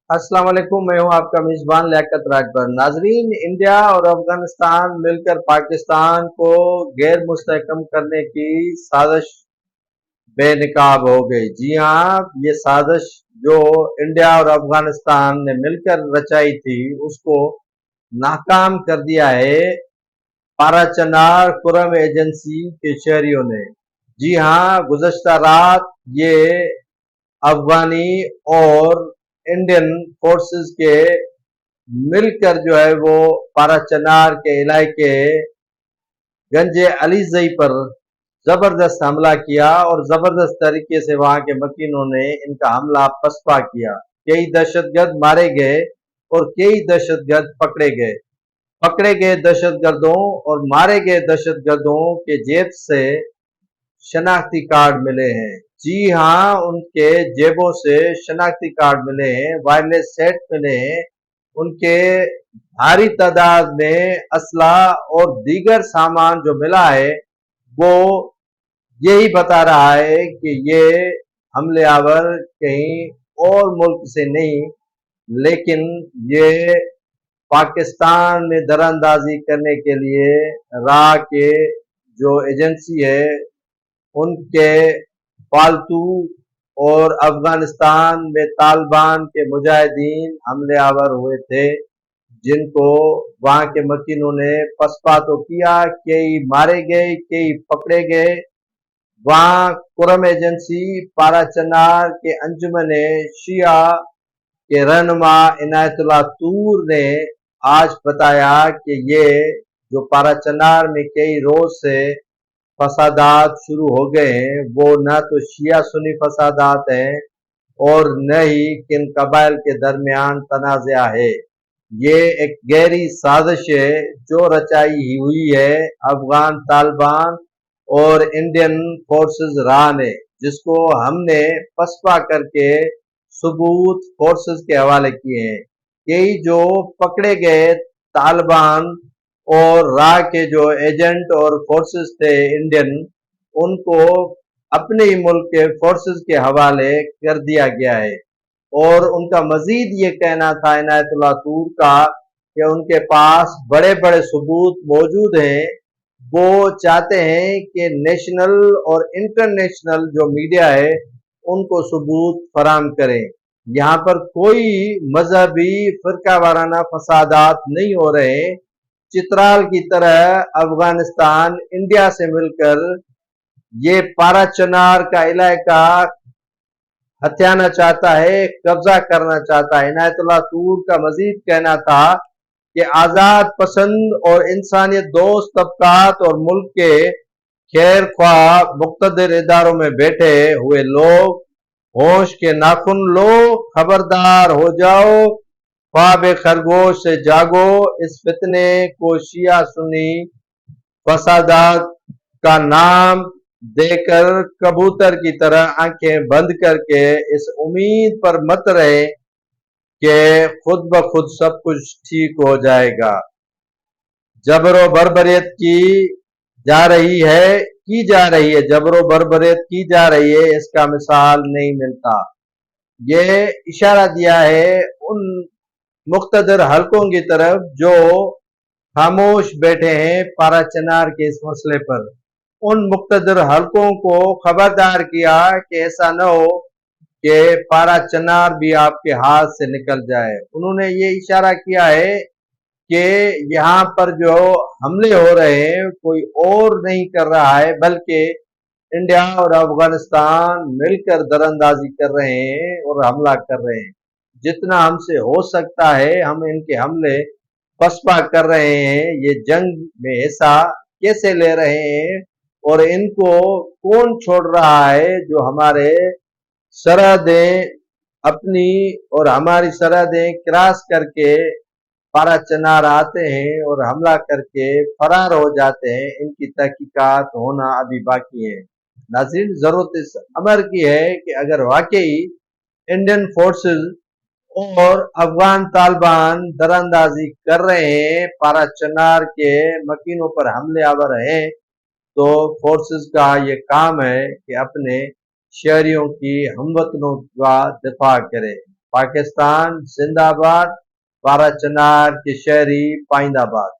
अस्सलाम वालेकुम। मैं हूं आपका मेजबान लियाकत राजभर। नाजरीन, इंडिया और अफगानिस्तान मिलकर पाकिस्तान को गैर मुस्तहकम करने की साजिश बेनकाब हो गई। जी हाँ, ये साजिश जो इंडिया और अफगानिस्तान ने मिलकर रचाई थी उसको नाकाम कर दिया है पाराचनार कुरम एजेंसी के शहरियों ने। जी हाँ, गुज़श्ता रात ये अफगानी और इंडियन फोर्सेस के मिलकर जो है वो पाराचनार के इलाके गंजे अलीजई पर जबरदस्त हमला किया और जबरदस्त तरीके से वहां के मकीनों ने इनका हमला पसपा किया। कई दहशतगर्द मारे गए और कई दहशतगर्द पकड़े गए दहशतगर्दों और मारे गए दहशतगर्दों के जेब से शनाख्ती कार्ड मिले हैं। जी हाँ, उनके जेबों से शनाख्ती कार्ड मिले हैं, वायरलेस सेट मिले हैं, उनके भारी तादाद में असला और दीगर सामान जो मिला है वो यही बता रहा है कि ये हमलेआवर कहीं और मुल्क से नहीं, लेकिन ये पाकिस्तान में दरअंदाजी करने के लिए रा के जो एजेंसी है उनके फालतू और अफगानिस्तान में तालिबान के मुजाहिदीन हमले आवर हुए थे, जिनको वहां के मकीनों ने पसपा तो किया, कई मारे गए, कई पकड़े गए। वहां कुरम एजेंसी पाराचनार के अंजुमन शिया के रहनुमा इनायतुल्लाह तूर ने आज बताया कि ये जो पाराचनार में कई रोज से फसादात शुरू हो गए हैं वो न तो शिया सुन्नी फसादात हैं और न ही किन कबाइल के दरमियान तनाज़ा है। ये एक गहरी साजिश है जो रचाई हुई है अफगान तालिबान और इंडियन फोर्सेस रा ने, जिसको हमने पसपा करके सबूत फोर्सेस के हवाले किए हैं। कई जो पकड़े गए तालिबान और रा के जो एजेंट और फोर्सेस थे इंडियन, उनको अपने ही मुल्क के फोर्सेस के हवाले कर दिया गया है। और उनका मजीद ये कहना था इनायतुल्लाह तूर का कि उनके पास बड़े बड़े सबूत मौजूद हैं। वो चाहते हैं कि नेशनल और इंटरनेशनल जो मीडिया है उनको सबूत फराम करें। यहाँ पर कोई मजहबी फिरका वाराना फसादात नहीं हो रहे। चित्राल की तरह अफगानिस्तान इंडिया से मिलकर ये पाराचनार का इलाका हथियाना चाहता है, कब्जा करना चाहता है। इनायतुल्लाह तूर का मजीद कहना था कि आजाद पसंद और इंसानियत दोस्त तबकात और मुल्क के खैर ख्वाह मुक्तदर इदारों में बैठे हुए लोग होश के नाखुन लो, खबरदार हो जाओ, ख्वाब खरगोश से जागो। इस फितने को शिया सुन्नी फसादात का नाम देकर कबूतर की तरह आंखें बंद करके इस उम्मीद पर मत रहे कि खुद ब खुद सब कुछ ठीक हो जाएगा। जबरो बरबरीत की जा रही है, जबरो बरबरीत की जा रही है, इसका मिसाल नहीं मिलता। ये इशारा दिया है उन मुख्तदर हलकों की तरफ जो खामोश बैठे हैं पाराचनार के इस मसले पर। उन मुख्तदर हलकों को खबरदार किया कि ऐसा न हो कि पाराचनार भी आपके हाथ से निकल जाए। उन्होंने ये इशारा किया है कि यहाँ पर जो हमले हो रहे हैं कोई और नहीं कर रहा है, बल्कि इंडिया और अफगानिस्तान मिलकर दरअंदाजी कर रहे हैं और हमला कर रहे हैं। जितना हमसे हो सकता है हम इनके हमले पसपा कर रहे हैं। ये जंग में हिस्सा कैसे ले रहे हैं और इनको कौन छोड़ रहा है जो हमारे सरहदें अपनी और हमारी सरहदें क्रॉस करके पाराचनार आते हैं और हमला करके फरार हो जाते हैं। इनकी तहकीकात होना अभी बाकी है। नाज़रीन, जरूरत इस अमर की है कि अगर वाकई इंडियन फोर्सेस और अफगान तालिबान दरअंदाजी कर रहे हैं, पाराचनार के मकीनों पर हमले आवर हैं, तो फोर्सेस का ये काम है कि अपने शहरियों की हमवतनों का दिफा करे। پاکستان زندہ باد، بارہ چنار کے شہری پائند آباد۔